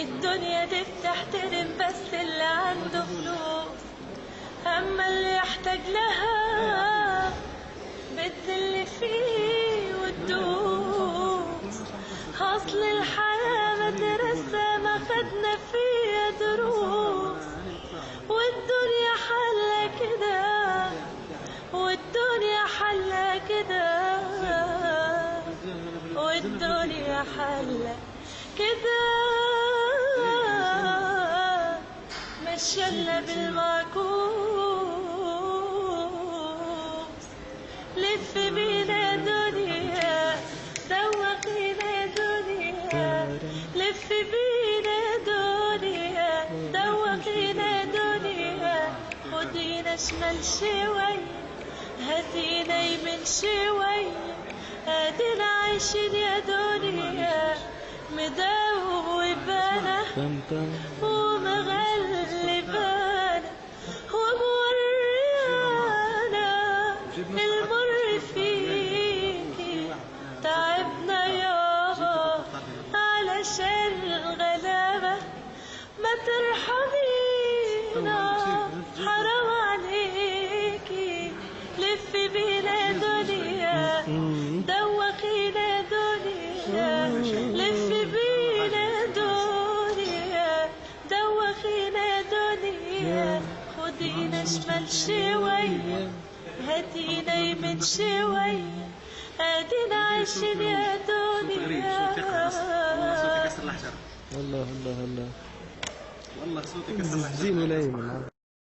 الدنيا دي بتحترم بس اللي عنده فلوس، أما اللي يحتاج لها بتذل فيه وتدوس. أصل الحياة مدرسة ما خدنا فيها دروس، والدنيا حلة كده، والدنيا حلة كده، والدنيا حلة كده. مشينا بالمعكوس، لف بينا دنيا دوقينا دنيا، لف بينا دنيا دوقينا دنيا. خدينا شمال شوية هاتينا يمين شوية، ادينا عايشين يا دنيا مدوبانا ومغلبانا وموريانا المر فيكي. تعبنا يابا علشان الغلابة، ما ترحمينا حرام عليكي. لف بينا دنيا دوقينا دنيا، لف بينا دنيا دوقينا دنيا. خدينا شمال شوية هاتينا يمين شوية، ادينا عايشين يا دنيا. والله والله والله والله صوتي كسر زين ولين.